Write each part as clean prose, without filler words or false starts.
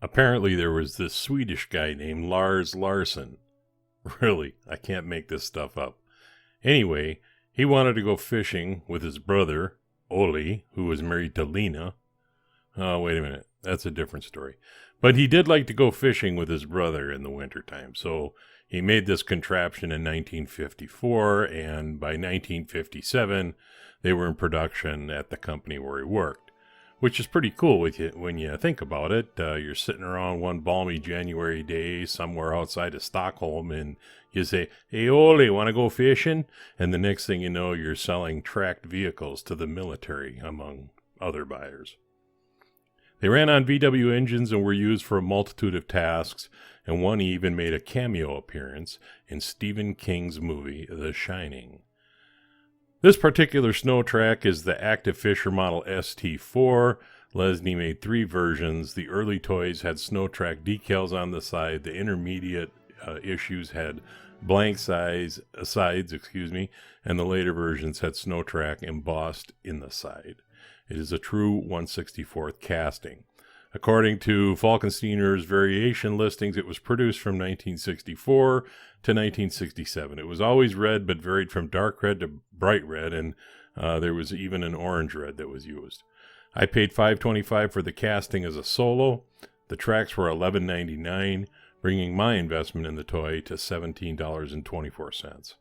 Apparently there was this Swedish guy named Lars Larson. Really, I can't make this stuff up. Anyway, he wanted to go fishing with his brother, Oli, who was married to Lena. Oh, wait a minute. That's a different story. But he did like to go fishing with his brother in the wintertime. So he made this contraption in 1954, and by 1957, they were in production at the company where he worked. Which is pretty cool when you think about it. You're sitting around one balmy January day somewhere outside of Stockholm, and you say, "Hey, Ole, want to go fishing?" And the next thing you know, you're selling tracked vehicles to the military, among other buyers. They ran on VW engines and were used for a multitude of tasks, and one even made a cameo appearance in Stephen King's movie, The Shining. This particular Snow Trac is the Aktiv Fischer model ST4. Lesney made 3 versions. The early toys had Snow Trac decals on the side. The intermediate issues had blank sides, and the later versions had Snow Trac embossed in the side. It is a true 1/64th casting. According to Falkensteiner's variation listings, it was produced from 1964 to 1967. It was always red, but varied from dark red to bright red, and there was even an orange red that was used. I paid $5.25 for the casting as a solo. The tracks were $11.99, bringing my investment in the toy to $17.24.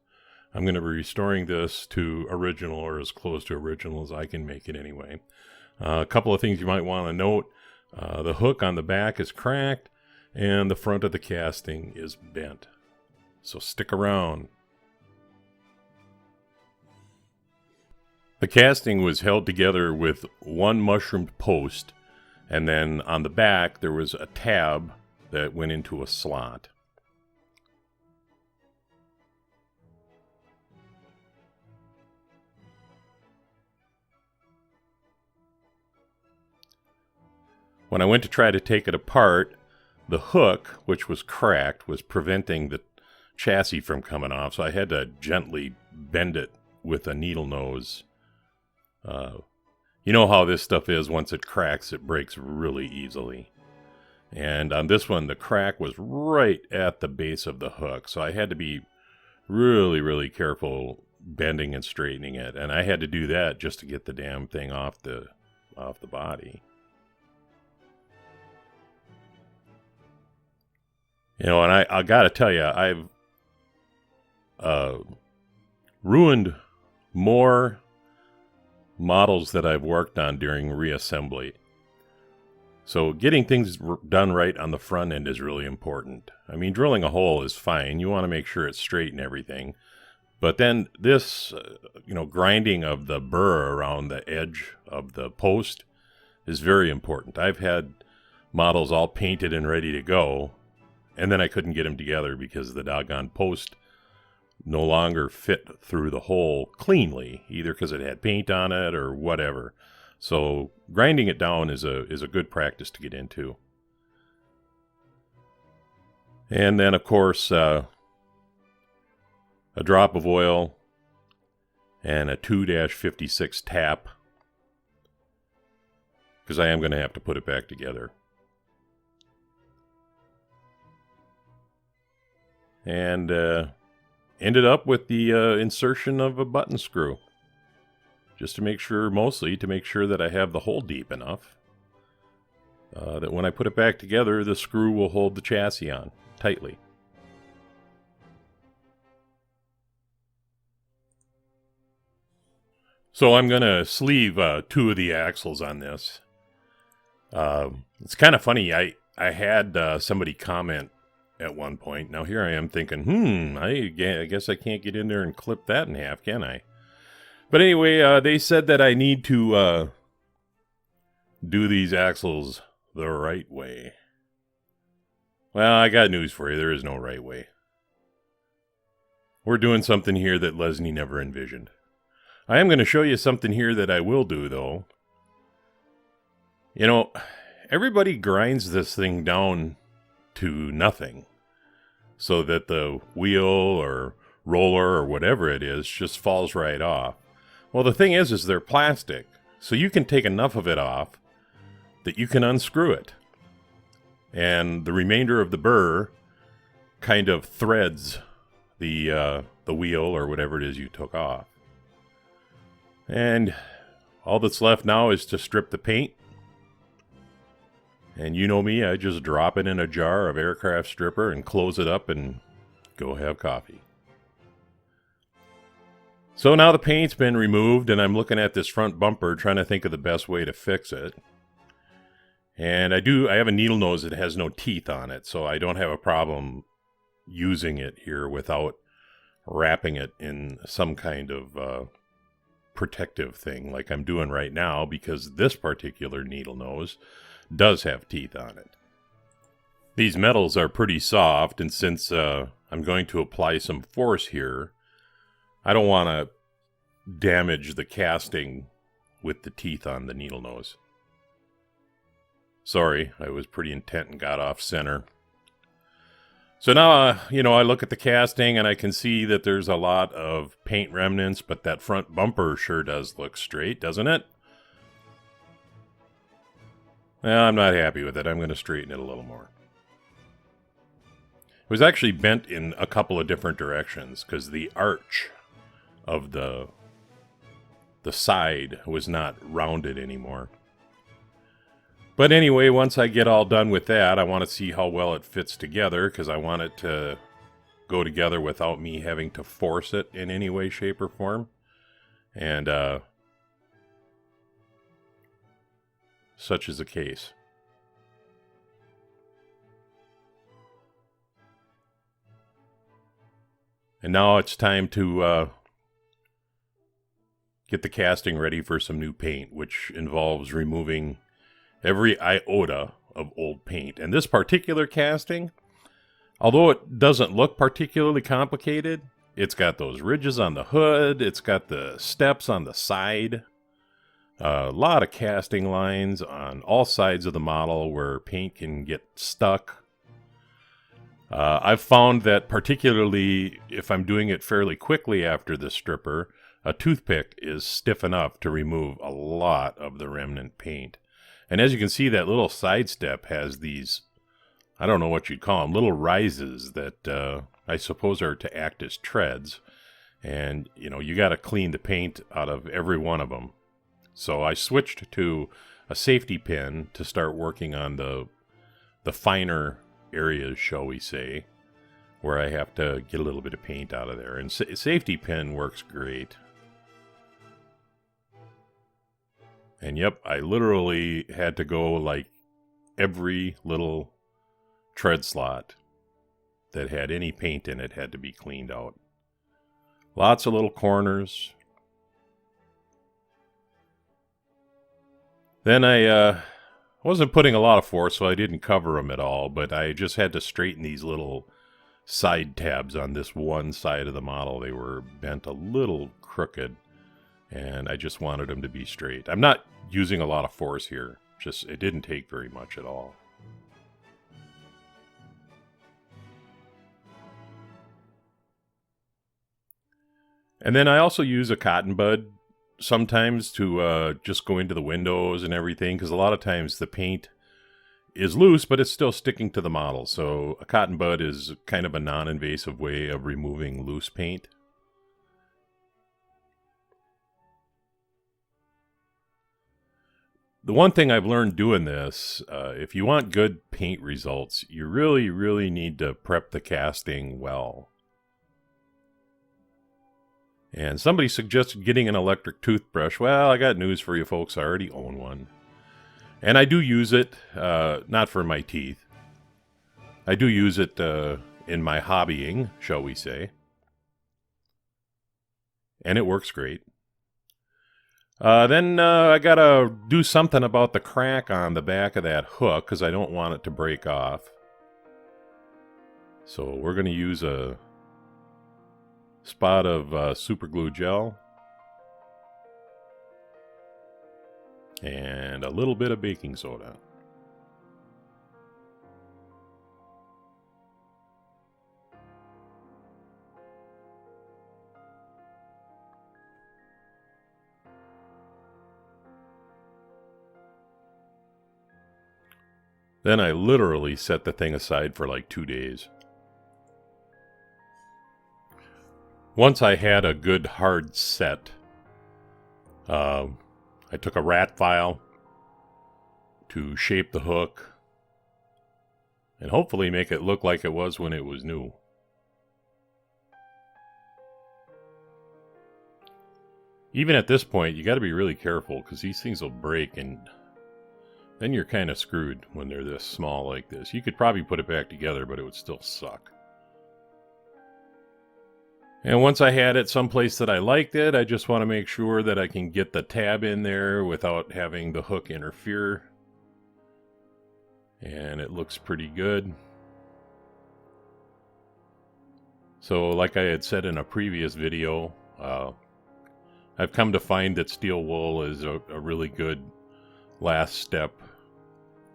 I'm going to be restoring this to original, or as close to original as I can make it anyway. A couple of things you might want to note. The hook on the back is cracked, and the front of the casting is bent. So stick around. The casting was held together with one mushroomed post, and then on the back there was a tab that went into a slot. When I went to try to take it apart, the hook, which was cracked, was preventing the chassis from coming off, so I had to gently bend it with a needle nose. You know how this stuff is. Once it cracks, it breaks really easily. And on this one, the crack was right at the base of the hook, so I had to be really, really careful bending and straightening it. And I had to do that just to get the damn thing off the body. You know, and I gotta tell you, I've ruined more models that I've worked on during reassembly. So getting things done right on the front end is really important. I mean, drilling a hole is fine. You want to make sure it's straight and everything. But then this, grinding of the burr around the edge of the post is very important. I've had models all painted and ready to go, and then I couldn't get them together because the doggone post no longer fit through the hole cleanly, either because it had paint on it or whatever. So grinding it down is a good practice to get into. And then, of course, a drop of oil and a 2-56 tap, because I am going to have to put it back together. And ended up with the insertion of a button screw, just to make sure, mostly to make sure that I have the hole deep enough that when I put it back together, the screw will hold the chassis on tightly. So I'm going to sleeve 2 of the axles on this. It's kind of funny. I had somebody comment at one point. Now here I am thinking, I guess I can't get in there and clip that in half, can I? But anyway, they said that I need to do these axles the right way. Well, I got news for you. There is no right way. We're doing something here that Leslie never envisioned. I am going to show you something here that I will do, though. You know, everybody grinds this thing down to nothing so that the wheel or roller or whatever it is just falls right off. Well, the thing is they're plastic, so you can take enough of it off that you can unscrew it. And the remainder of the burr kind of threads the wheel or whatever it is you took off. And all that's left now is to strip the paint. And you know me, I just drop it in a jar of aircraft stripper and close it up and go have coffee. So now the paint's been removed and I'm looking at this front bumper trying to think of the best way to fix it. And I have a needle nose that has no teeth on it, so I don't have a problem using it here without wrapping it in some kind of protective thing like I'm doing right now, because this particular needle nose does have teeth on it. These metals are pretty soft, and since I'm going to apply some force here, I don't want to damage the casting with the teeth on the needle nose. Sorry, I was pretty intent and got off center. So now, I look at the casting and I can see that there's a lot of paint remnants, but that front bumper sure does look straight, doesn't it? Well, I'm not happy with it. I'm going to straighten it a little more. It was actually bent in a couple of different directions because the arch of the side was not rounded anymore. But anyway, once I get all done with that, I want to see how well it fits together, because I want it to go together without me having to force it in any way, shape, or form. And such is the case. And now it's time to get the casting ready for some new paint, which involves removing every iota of old paint. And this particular casting, although it doesn't look particularly complicated, it's got those ridges on the hood, it's got the steps on the side, a lot of casting lines on all sides of the model where paint can get stuck. I've found that particularly if I'm doing it fairly quickly after the stripper, a toothpick is stiff enough to remove a lot of the remnant paint. And as you can see, that little side step has these, I don't know what you'd call them, little rises that I suppose are to act as treads. And, you got to clean the paint out of every one of them. So I switched to a safety pin to start working on the finer areas, shall we say, where I have to get a little bit of paint out of there. And safety pin works great. And yep, I literally had to go like every little tread slot that had any paint in it had to be cleaned out. Lots of little corners. Then I wasn't putting a lot of force, so I didn't cover them at all, but I just had to straighten these little side tabs on this one side of the model. They were bent a little crooked, and I just wanted them to be straight. I'm not using a lot of force here. It didn't take very much at all. And then I also use a cotton bud sometimes to just go into the windows and everything, because a lot of times the paint is loose, but it's still sticking to the model. So a cotton bud is kind of a non-invasive way of removing loose paint. The one thing I've learned doing this, if you want good paint results, you really, really need to prep the casting well. And somebody suggested getting an electric toothbrush. Well, I got news for you folks. I already own one. And I do use it, not for my teeth. I do use it in my hobbying, shall we say. And it works great. Then I gotta do something about the crack on the back of that hook, because I don't want it to break off. So we're going to use a spot of super glue gel, and a little bit of baking soda. Then I literally set the thing aside for like 2 days. Once I had a good hard set, I took a rat file to shape the hook and hopefully make it look like it was when it was new. Even at this point, you got to be really careful because these things will break, and then you're kind of screwed when they're this small like this. You could probably put it back together, but it would still suck. And once I had it someplace that I liked it, I just want to make sure that I can get the tab in there without having the hook interfere. And it looks pretty good. So like I had said in a previous video, I've come to find that steel wool is a really good last step.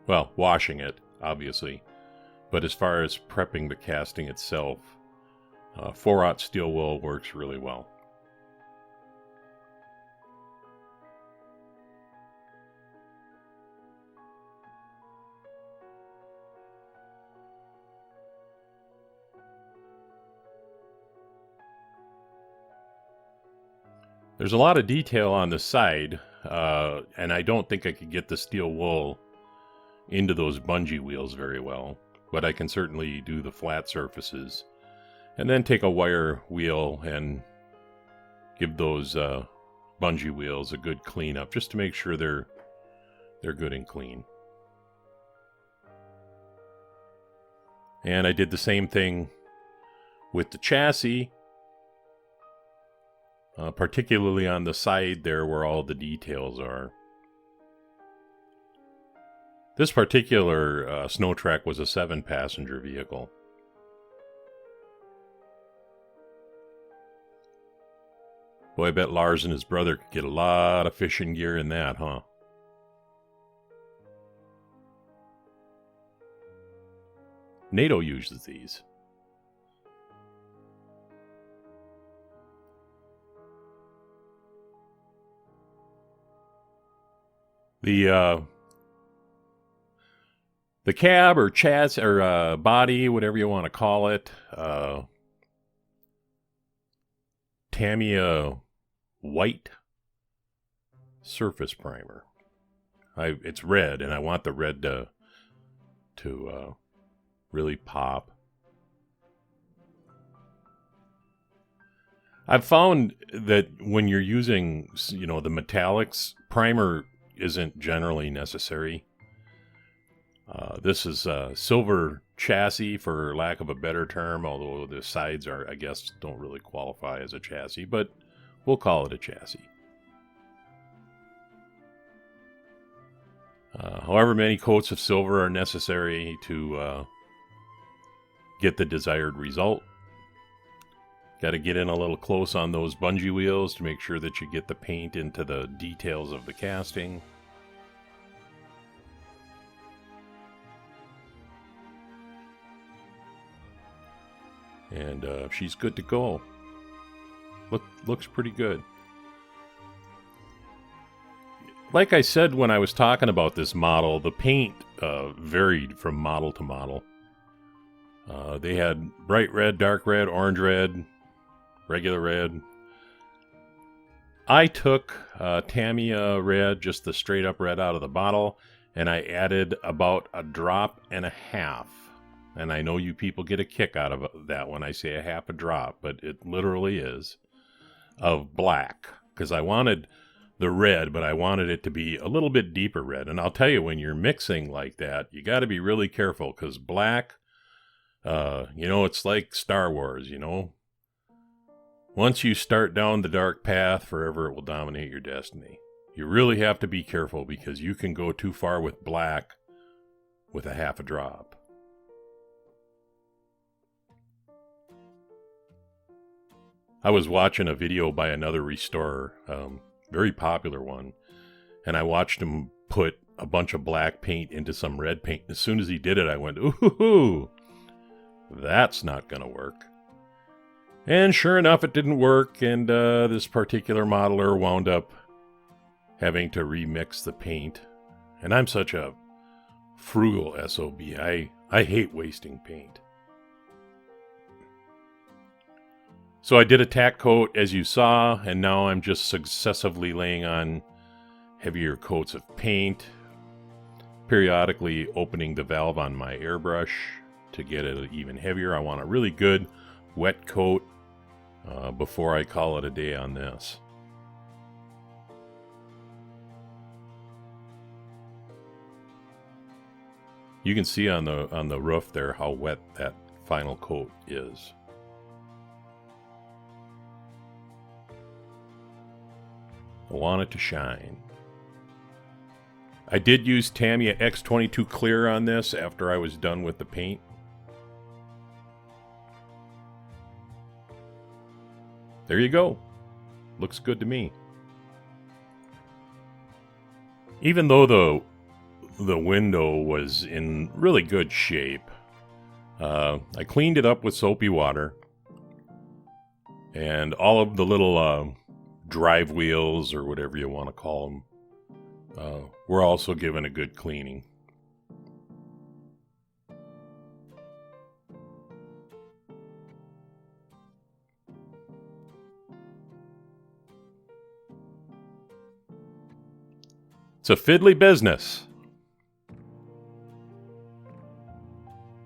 Well, washing it, obviously. But as far as prepping the casting itself, 4/0 steel wool works really well. There's a lot of detail on the side, and I don't think I could get the steel wool into those bungee wheels very well, but I can certainly do the flat surfaces. And then take a wire wheel and give those bungee wheels a good cleanup, just to make sure they're good and clean. And I did the same thing with the chassis, particularly on the side there where all the details are. This particular Snow Trac was a 7-passenger vehicle. Boy, I bet Lars and his brother could get a lot of fishing gear in that, huh? NATO uses these. The cab or chassis or body, whatever you want to call it, Tamiya white surface primer. It's red, and I want the red to really pop. I've found that when you're using, the metallics, primer isn't generally necessary. This is a silver chassis, for lack of a better term, although the sides I guess, don't really qualify as a chassis, but we'll call it a chassis. However many coats of silver are necessary to get the desired result. Got to get in a little close on those bungee wheels to make sure that you get the paint into the details of the casting. And she's good to go. Looks pretty good. Like I said when I was talking about this model, the paint varied from model to model. They had bright red, dark red, orange red, regular red. I took Tamiya red, just the straight up red out of the bottle, and I added about a drop and a half. And I know you people get a kick out of that when I say a half a drop, but it literally is, of black. Because I wanted the red, but I wanted it to be a little bit deeper red. And I'll tell you, when you're mixing like that, you got to be really careful, because black, it's like Star Wars, Once you start down the dark path, forever it will dominate your destiny. You really have to be careful, because you can go too far with black with a half a drop. I was watching a video by another restorer, very popular one, and I watched him put a bunch of black paint into some red paint. As soon as he did it, I went, ooh, that's not going to work. And sure enough, it didn't work, and this particular modeler wound up having to remix the paint. And I'm such a frugal SOB. I hate wasting paint. So I did a tack coat, as you saw, and now I'm just successively laying on heavier coats of paint, periodically opening the valve on my airbrush to get it even heavier. I want a really good wet coat before I call it a day on this. You can see on the roof there how wet that final coat is. I want it to shine. I did use Tamiya X22 Clear on this after I was done with the paint. There you go. Looks good to me. Even though the window was in really good shape, I cleaned it up with soapy water. And all of the little drive wheels, or whatever you want to call them, were also given a good cleaning. It's a fiddly business.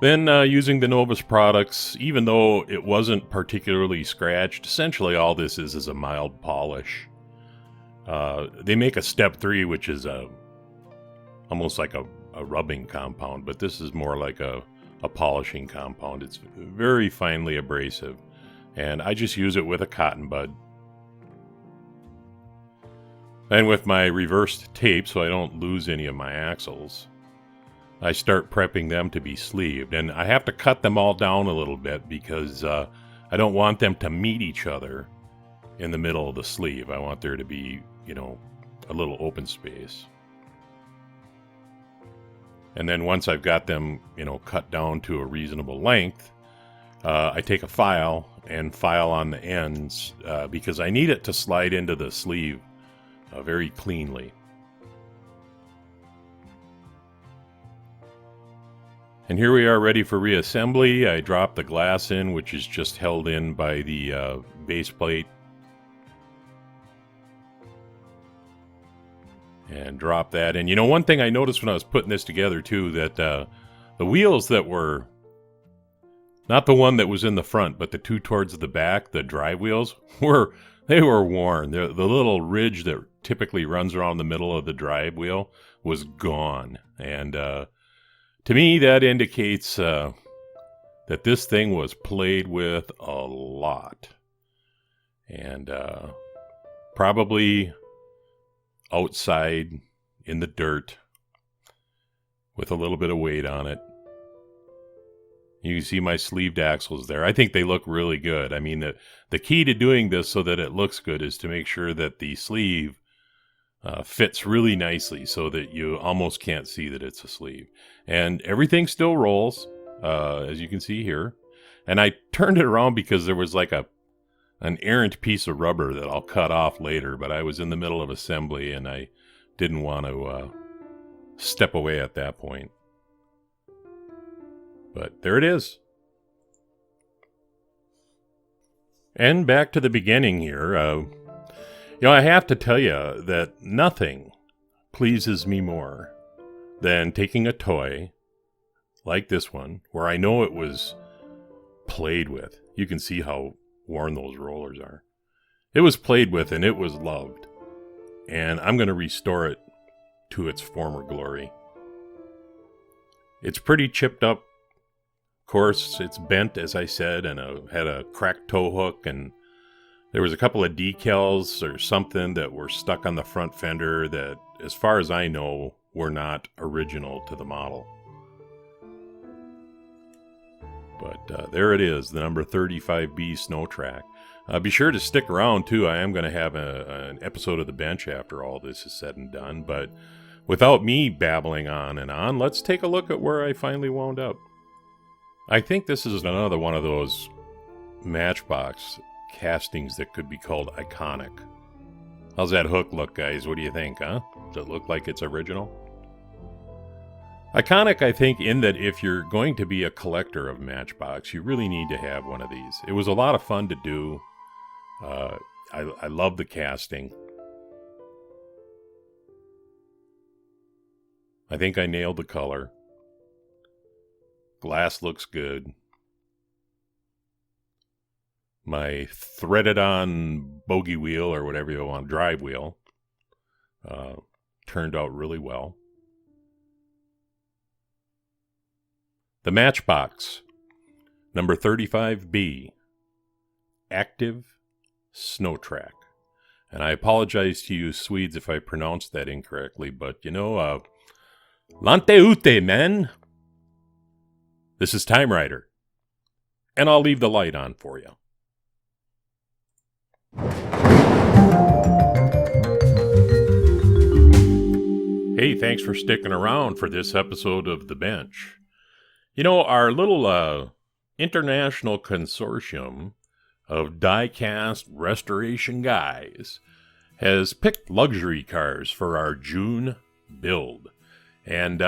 Then using the Novus products, even though it wasn't particularly scratched, essentially all this is a mild polish. They make a step 3, which is almost like a rubbing compound, but this is more like a polishing compound. It's very finely abrasive, and I just use it with a cotton bud. And with my reversed tape, so I don't lose any of my axles, I start prepping them to be sleeved. And I have to cut them all down a little bit because I don't want them to meet each other in the middle of the sleeve. I want there to be, you know, a little open space. And then once I've got them, you know, cut down to a reasonable length, I take a file and file on the ends because I need it to slide into the sleeve very cleanly. And here we are ready for reassembly. I drop the glass in, which is just held in by the base plate. And drop that in. You know, one thing I noticed when I was putting this together too, that the wheels that were, not the one that was in the front, but the two towards the back, the drive wheels, they were worn. The little ridge that typically runs around the middle of the drive wheel was gone. And to me, that indicates that this thing was played with a lot. And probably outside in the dirt with a little bit of weight on it. You can see my sleeved axles there. I think they look really good. I mean, the key to doing this so that it looks good is to make sure that the sleeve fits really nicely so that you almost can't see that it's a sleeve. And everything still rolls, as you can see here. And I turned it around because there was like an errant piece of rubber that I'll cut off later, but I was in the middle of assembly and I didn't want to step away at that point. But there it is. And back to the beginning here. You know, I have to tell you that nothing pleases me more than taking a toy like this one, where I know it was played with. You can see how worn those rollers are. It was played with and it was loved. And I'm going to restore it to its former glory. It's pretty chipped up. Of course, it's bent, as I said, and had a cracked tow hook, and there was a couple of decals or something that were stuck on the front fender that, as far as I know, were not original to the model. But there it is, the number 35B Snow Trac. Be sure to stick around, too. I am going to have an episode of The Bench after all this is said and done. But without me babbling on and on, let's take a look at where I finally wound up. I think this is another one of those Matchbox castings that could be called iconic. How's that hook look, guys? What do you think, huh? Does it look like it's original? Iconic, I think, in that if you're going to be a collector of Matchbox, you really need to have one of these. It was a lot of fun to do. I love the casting. I think I nailed the color. Glass looks good. My threaded on bogey wheel, or whatever you want, drive wheel, turned out really well. The Matchbox, number 35B, Aktiv Snow Trac. And I apologize to you Swedes if I pronounced that incorrectly, but you know, Lante ute, man. This is TimeRider, and I'll leave the light on for you. Hey, thanks for sticking around for this episode of The Bench. You know, our little international consortium of die-cast restoration guys has picked luxury cars for our June build. And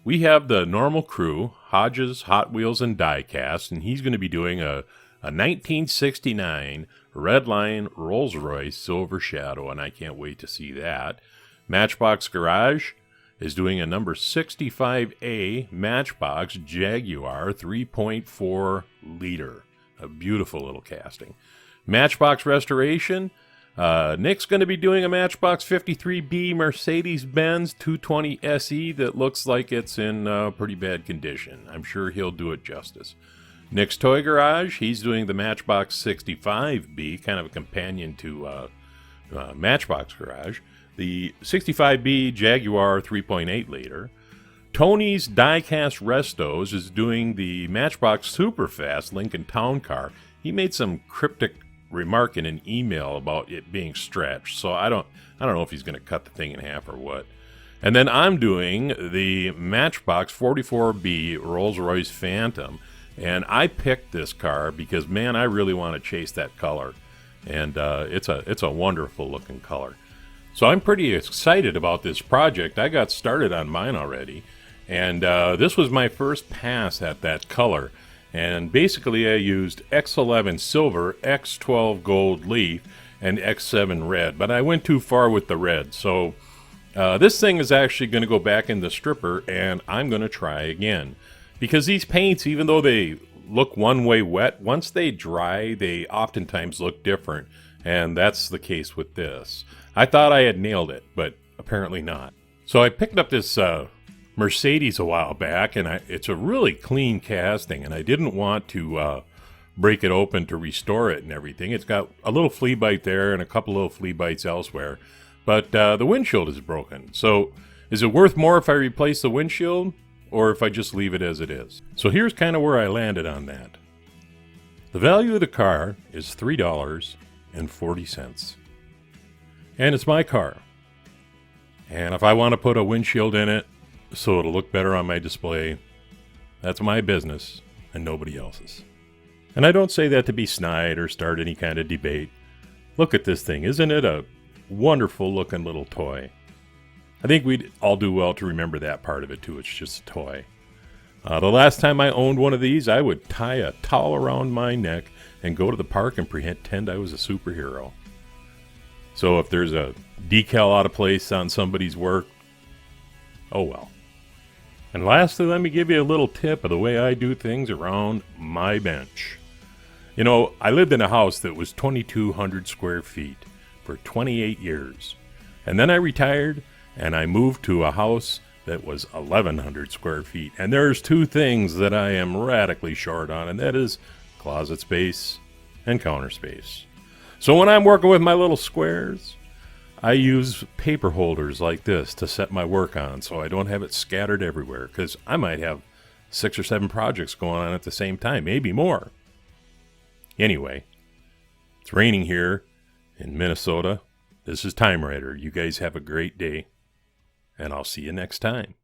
we have the normal crew, Hodges, Hot Wheels, and Die-Cast, and he's going to be doing a 1969 Redline Rolls-Royce Silver Shadow, and I can't wait to see that. Matchbox Garage is doing a number 65A Matchbox Jaguar 3.4 liter. A beautiful little casting. Matchbox Restoration, Nick's going to be doing a Matchbox 53B Mercedes-Benz 220 SE that looks like it's in pretty bad condition. I'm sure he'll do it justice. Nick's Toy Garage, he's doing the Matchbox 65B, kind of a companion to Matchbox Garage. The 65B Jaguar 3.8 liter. Tony's Diecast Restos is doing the Matchbox Superfast Lincoln Town Car. He made some cryptic remark in an email about it being stretched, so I don't know if he's going to cut the thing in half or what. And then I'm doing the Matchbox 44B Rolls-Royce Phantom, and I picked this car because, man, I really want to chase that color, and it's a wonderful looking color. So I'm pretty excited about this project. I got started on mine already. And this was my first pass at that color. And basically I used X11 silver, X12 gold leaf, and X7 red. But I went too far with the red. So this thing is actually going to go back in the stripper, and I'm going to try again. Because these paints, even though they look one way wet, once they dry, they oftentimes look different. And that's the case with this. I thought I had nailed it, but apparently not. So I picked up this Mercedes a while back, and it's a really clean casting, and I didn't want to break it open to restore it and everything. It's got a little flea bite there and a couple little flea bites elsewhere, but the windshield is broken. So is it worth more if I replace the windshield or if I just leave it as it is? So here's kind of where I landed on that. The value of the car is $3.40, and it's my car. And if I want to put a windshield in it so it'll look better on my display, that's my business and nobody else's. And I don't say that to be snide or start any kind of debate. Look at this thing. Isn't it a wonderful looking little toy? I think we'd all do well to remember that part of it too. It's just a toy. The last time I owned one of these, I would tie a towel around my neck and go to the park and pretend I was a superhero. So if there's a decal out of place on somebody's work, oh well. And lastly, let me give you a little tip of the way I do things around my bench. You know, I lived in a house that was 2,200 square feet for 28 years. And then I retired and I moved to a house that was 1,100 square feet. And there's two things that I am radically short on, and that is closet space and counter space. So when I'm working with my little squares, I use paper holders like this to set my work on so I don't have it scattered everywhere, because I might have 6 or 7 projects going on at the same time, maybe more. Anyway, It's raining here in Minnesota. This is TimeRider. You guys have a great day, and I'll see you next time.